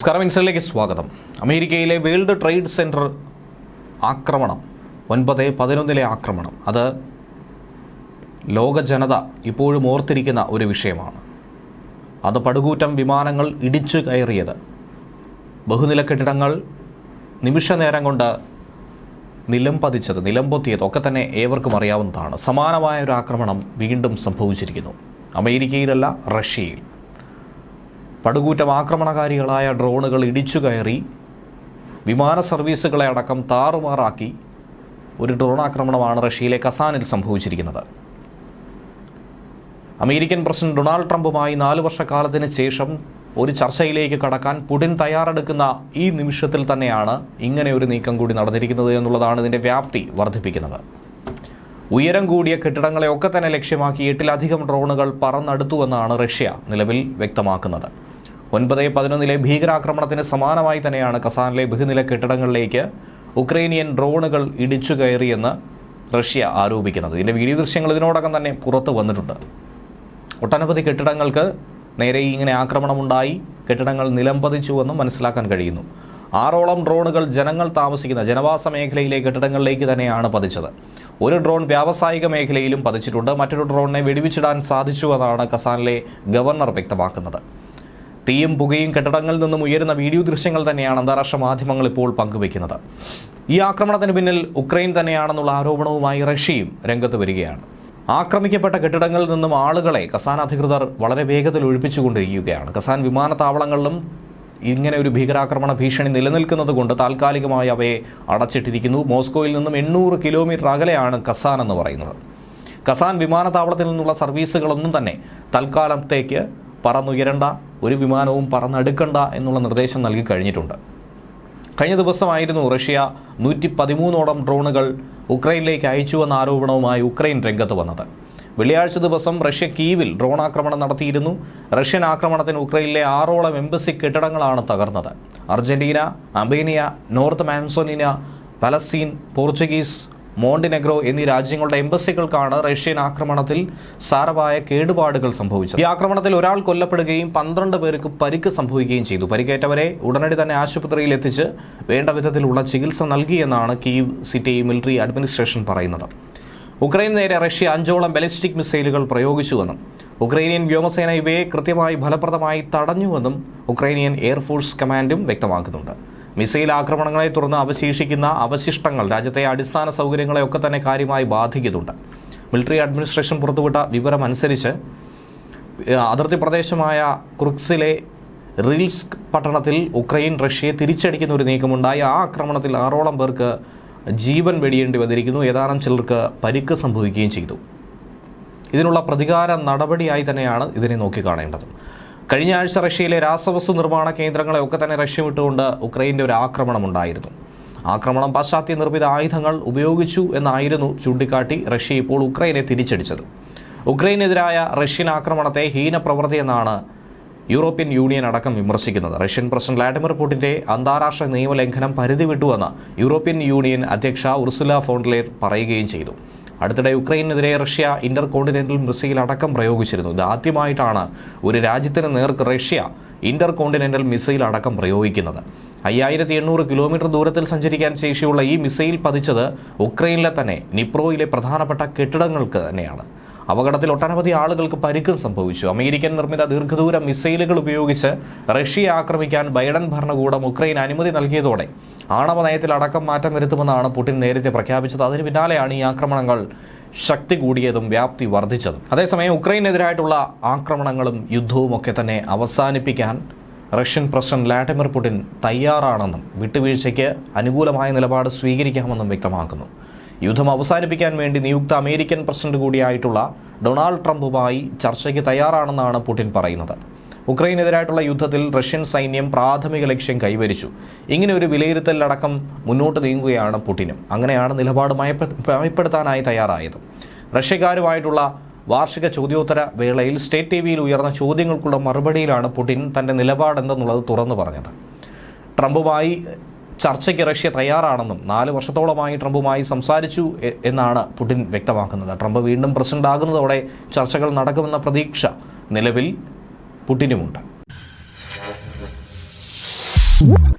നമസ്കാരം, ഇൻസൈഡിലേക്ക് സ്വാഗതം. അമേരിക്കയിലെ വേൾഡ് ട്രേഡ് സെൻറ്റർ ആക്രമണം 9/11 ആക്രമണം അത് ലോക ജനത ഇപ്പോഴും ഓർത്തിരിക്കുന്ന ഒരു വിഷയമാണ്. അത് പടുകൂറ്റൻ വിമാനങ്ങൾ ഇടിച്ചു കയറിയത്, ബഹുനില കെട്ടിടങ്ങൾ നിമിഷ നേരം കൊണ്ട് നിലംപതിച്ചത്, നിലംപൊത്തിയത് ഒക്കെ തന്നെ ഏവർക്കും അറിയാവുന്നതാണ്. സമാനമായ ഒരു ആക്രമണം വീണ്ടും സംഭവിച്ചിരിക്കുന്നു. അമേരിക്കയിലല്ല, റഷ്യയിൽ. പടുകൂറ്റം ആക്രമണകാരികളായ ഡ്രോണുകൾ ഇടിച്ചു കയറി വിമാന സർവീസുകളെ അടക്കം താറുമാറാക്കി ഒരു ഡ്രോൺ ആക്രമണമാണ് റഷ്യയിലെ കസാനിൽ സംഭവിച്ചിരിക്കുന്നത്. അമേരിക്കൻ പ്രസിഡന്റ് ഡൊണാൾഡ് ട്രംപുമായി 4 വർഷക്കാലത്തിന് ശേഷം ഒരു ചർച്ചയിലേക്ക് കടക്കാൻ പുടിൻ തയ്യാറെടുക്കുന്ന ഈ നിമിഷത്തിൽ തന്നെയാണ് ഇങ്ങനെ ഒരു നീക്കം കൂടി നടന്നിരിക്കുന്നത് എന്നുള്ളതാണ് ഇതിൻ്റെ വ്യാപ്തി വർദ്ധിപ്പിക്കുന്നത്. ഉയരം കൂടിയ കെട്ടിടങ്ങളെ ഒക്കെ തന്നെ ലക്ഷ്യമാക്കി 8-ലധികം ഡ്രോണുകൾ പറന്നെടുത്തുവെന്നാണ് റഷ്യ നിലവിൽ വ്യക്തമാക്കുന്നത്. 9/11 ഭീകരാക്രമണത്തിന് സമാനമായി തന്നെയാണ് കസാനിലെ ബഹുനില കെട്ടിടങ്ങളിലേക്ക് ഉക്രൈനിയൻ ഡ്രോണുകൾ ഇടിച്ചു കയറിയെന്ന് റഷ്യ ആരോപിക്കുന്നത്. ഇതിൻ്റെ വീഡിയോ ദൃശ്യങ്ങൾ ഇതിനോടകം തന്നെ പുറത്തു വന്നിട്ടുണ്ട്. ഒട്ടനവധി കെട്ടിടങ്ങൾക്ക് നേരെ ഇങ്ങനെ ആക്രമണമുണ്ടായി, കെട്ടിടങ്ങൾ നിലംപതിച്ചുവെന്നും മനസ്സിലാക്കാൻ കഴിയുന്നു. 6ഓളം ഡ്രോണുകൾ ജനങ്ങൾ താമസിക്കുന്ന ജനവാസ മേഖലയിലെ കെട്ടിടങ്ങളിലേക്ക് തന്നെയാണ് പതിച്ചത്. ഒരു ഡ്രോൺ വ്യാവസായിക മേഖലയിലും പതിച്ചിട്ടുണ്ട്. മറ്റൊരു ഡ്രോണിനെ വെടിവെച്ചിടാൻ സാധിച്ചുവെന്നാണ് കസാനിലെ ഗവർണർ വ്യക്തമാക്കുന്നത്. തീയും പുകയും കെട്ടിടങ്ങളിൽ നിന്നും ഉയരുന്ന വീഡിയോ ദൃശ്യങ്ങൾ തന്നെയാണ് അന്താരാഷ്ട്ര മാധ്യമങ്ങൾ ഇപ്പോൾ പങ്കുവയ്ക്കുന്നത്. ഈ ആക്രമണത്തിന് പിന്നിൽ ഉക്രൈൻ തന്നെയാണെന്നുള്ള ആരോപണവുമായി റഷ്യയും രംഗത്ത് വരികയാണ്. ആക്രമിക്കപ്പെട്ട കെട്ടിടങ്ങളിൽ നിന്നും ആളുകളെ കസാൻ അധികൃതർ വളരെ വേഗത്തിൽ ഒഴിപ്പിച്ചുകൊണ്ടിരിക്കുകയാണ്. കസാൻ വിമാനത്താവളങ്ങളിലും ഇങ്ങനെ ഒരു ഭീകരാക്രമണ ഭീഷണി നിലനിൽക്കുന്നത് കൊണ്ട് താൽക്കാലികമായി അവയെ അടച്ചിട്ടിരിക്കുന്നു. മോസ്കോയിൽ നിന്നും 800 കിലോമീറ്റർ അകലെയാണ് കസാൻ എന്ന് പറയുന്നത്. കസാൻ വിമാനത്താവളത്തിൽ നിന്നുള്ള സർവീസുകളൊന്നും തന്നെ തൽക്കാലത്തേക്ക് പറന്നുയരണ്ട, ഒരു വിമാനവും പറന്നെടുക്കണ്ട എന്നുള്ള നിർദ്ദേശം നൽകി കഴിഞ്ഞിട്ടുണ്ട്. കഴിഞ്ഞ ദിവസമായിരുന്നു റഷ്യ 113ഓളം ഡ്രോണുകൾ ഉക്രൈനിലേക്ക് അയച്ചുവെന്ന ആരോപണവുമായി ഉക്രൈൻ രംഗത്ത് വന്നത്. വെള്ളിയാഴ്ച ദിവസം റഷ്യ കീവിൽ ഡ്രോൺ ആക്രമണം നടത്തിയിരുന്നു. റഷ്യൻ ആക്രമണത്തിന് ഉക്രൈനിലെ 6ഓളം എംബസി കെട്ടിടങ്ങളാണ് തകർന്നത്. Argentina, Armenia, North Macedonia, Palestine, Portuguese, Montenegro എന്നീ രാജ്യങ്ങളുടെ എംബസികൾക്കാണ് റഷ്യൻ ആക്രമണത്തിൽ സാരമായ കേടുപാടുകൾ സംഭവിച്ചത്. ഈ ആക്രമണത്തിൽ ഒരാൾ കൊല്ലപ്പെടുകയും 12 പേർക്ക് പരിക്ക് സംഭവിക്കുകയും ചെയ്തു. പരിക്കേറ്റവരെ ഉടനടി തന്നെ ആശുപത്രിയിൽ എത്തിച്ച് വേണ്ട വിധത്തിലുള്ള ചികിത്സ നൽകിയെന്നാണ് കീവ് സിറ്റി മിലിറ്ററി അഡ്മിനിസ്ട്രേഷൻ പറയുന്നത്. ഉക്രൈൻ നേരെ റഷ്യ 5ഓളം ബാലിസ്റ്റിക് മിസൈലുകൾ പ്രയോഗിച്ചുവെന്നും ഉക്രൈനിയൻ വ്യോമസേന ഇവയെ കൃത്യമായി ഫലപ്രദമായി തടഞ്ഞുവെന്നും ഉക്രൈനിയൻ എയർഫോഴ്സ് കമാൻഡും വ്യക്തമാക്കുന്നുണ്ട്. മിസൈൽ ആക്രമണങ്ങളെ തുടർന്ന് അവശേഷിക്കുന്ന അവശിഷ്ടങ്ങൾ രാജ്യത്തെ അടിസ്ഥാന സൗകര്യങ്ങളെയൊക്കെ തന്നെ കാര്യമായി ബാധിക്കുന്നുണ്ട്. മിലിറ്ററി അഡ്മിനിസ്ട്രേഷൻ പുറത്തുവിട്ട വിവരമനുസരിച്ച് അതിർത്തി പ്രദേശമായ ക്രുക്സിലെ റിൽസ്ക് പട്ടണത്തിൽ ഉക്രൈൻ റഷ്യയെ തിരിച്ചടിക്കുന്ന ഒരു നീക്കമുണ്ടായി. ആ ആക്രമണത്തിൽ 6ഓളം പേർക്ക് ജീവൻ വെടിയേണ്ടി വന്നിരിക്കുന്നു. ഏതാനും ചിലർക്ക് പരിക്ക് സംഭവിക്കുകയും ചെയ്തു. ഇതിനുള്ള പ്രതികാര നടപടിയായി തന്നെയാണ് ഇതിനെ നോക്കിക്കാണേണ്ടത്. കഴിഞ്ഞ ആഴ്ച റഷ്യയിലെ രാസവസ്തു നിർമ്മാണ കേന്ദ്രങ്ങളെ ഒക്കെ തന്നെ റഷ്യ വിട്ടുകൊണ്ട് ഉക്രൈൻ്റെ ഒരു ആക്രമണം ഉണ്ടായിരുന്നു. ആക്രമണം പാശ്ചാത്യ നിർമ്മിത ആയുധങ്ങൾ ഉപയോഗിച്ചു എന്നായിരുന്നു ചൂണ്ടിക്കാട്ടി റഷ്യ ഇപ്പോൾ ഉക്രൈനെ തിരിച്ചടിച്ചത്. ഉക്രൈനെതിരായ റഷ്യൻ ആക്രമണത്തെ ഹീനപ്രവൃത്തി എന്നാണ് യൂറോപ്യൻ യൂണിയൻ അടക്കം വിമർശിക്കുന്നത്. റഷ്യൻ പ്രസിഡന്റ് വ്ളാഡിമിർ പുടിന്റെ അന്താരാഷ്ട്ര നിയമലംഘനം പരിധി വിട്ടുവെന്ന് യൂറോപ്യൻ യൂണിയൻ അധ്യക്ഷ ഉർസുല ഫോൺ ഡെർ ലെയൻ പറയുകയും ചെയ്തു. അടുത്തിടെ യുക്രൈനെതിരെ റഷ്യ ഇന്റർ കോണ്ടിനെന്റൽ മിസൈൽ അടക്കം പ്രയോഗിച്ചിരുന്നു. ഇത് ആദ്യമായിട്ടാണ് ഒരു രാജ്യത്തിന് നേർക്ക് റഷ്യ ഇന്റർ കോണ്ടിനെന്റൽ മിസൈൽ അടക്കം പ്രയോഗിക്കുന്നത്. 5800 കിലോമീറ്റർ ദൂരത്തിൽ സഞ്ചരിക്കാൻ ശേഷിയുള്ള ഈ മിസൈൽ പതിച്ചത് ഉക്രൈനിലെ തന്നെ നിപ്രോയിലെ പ്രധാനപ്പെട്ട കെട്ടിടങ്ങൾക്ക് തന്നെയാണ്. അപകടത്തിൽ ഒട്ടനവധി ആളുകൾക്ക് പരിക്കും സംഭവിച്ചു. അമേരിക്കൻ നിർമ്മിത ദീർഘദൂര മിസൈലുകൾ ഉപയോഗിച്ച് റഷ്യയെ ആക്രമിക്കാൻ ബൈഡൻ ഭരണകൂടം ഉക്രൈൻ അനുമതി നൽകിയതോടെ ആണവ നയത്തിൽ അടക്കം മാറ്റം വരുത്തുമെന്നാണ് പുടിൻ നേരത്തെ പ്രഖ്യാപിച്ചത്. അതിന് പിന്നാലെയാണ് ഈ ആക്രമണങ്ങൾ ശക്തി കൂടിയതും വ്യാപ്തി വർദ്ധിച്ചതും. അതേസമയം ഉക്രൈനെതിരായിട്ടുള്ള ആക്രമണങ്ങളും യുദ്ധവും ഒക്കെ തന്നെ അവസാനിപ്പിക്കാൻ റഷ്യൻ പ്രസിഡന്റ് വ്ളാഡിമിർ പുടിൻ തയ്യാറാണെന്നും വിട്ടുവീഴ്ചയ്ക്ക് അനുകൂലമായ നിലപാട് സ്വീകരിക്കാമെന്നും വ്യക്തമാക്കുന്നു. യുദ്ധം അവസാനിപ്പിക്കാൻ വേണ്ടി നിയുക്ത അമേരിക്കൻ പ്രസിഡന്റ് കൂടിയായിട്ടുള്ള ഡൊണാൾഡ് ട്രംപുമായി ചർച്ചയ്ക്ക് തയ്യാറാണെന്നാണ് പുടിൻ പറയുന്നത്. ഉക്രൈനെതിരായിട്ടുള്ള യുദ്ധത്തിൽ റഷ്യൻ സൈന്യം പ്രാഥമിക ലക്ഷ്യം കൈവരിച്ചു. ഇങ്ങനെ ഒരു വിലയിരുത്തലടക്കം മുന്നോട്ട് നീങ്ങുകയാണ് പുടിനും. അങ്ങനെയാണ് നിലപാട് മയപ്പെടുത്താനായി തയ്യാറായത്. റഷ്യക്കാരുമായിട്ടുള്ള വാർഷിക ചോദ്യോത്തര വേളയിൽ സ്റ്റേറ്റ് ടിവിയിൽ ഉയർന്ന ചോദ്യങ്ങൾക്കുള്ള മറുപടിയിലാണ് പുടിൻ തന്റെ നിലപാടെന്തെന്നുള്ളത് തുറന്നു പറഞ്ഞത്. ട്രംപുമായി ചർച്ചയ്ക്ക് റഷ്യ തയ്യാറാണെന്നും 4 വർഷത്തോളമായി ട്രംപുമായി സംസാരിച്ചു എന്നാണ് പുടിൻ വ്യക്തമാക്കുന്നത്. ട്രംപ് വീണ്ടും പ്രസിഡന്റ് ആകുന്നതോടെ ചർച്ചകൾ നടക്കുമെന്ന പ്രതീക്ഷ നിലവിൽ പുടിനുമുണ്ട്. ന്യൂസ്.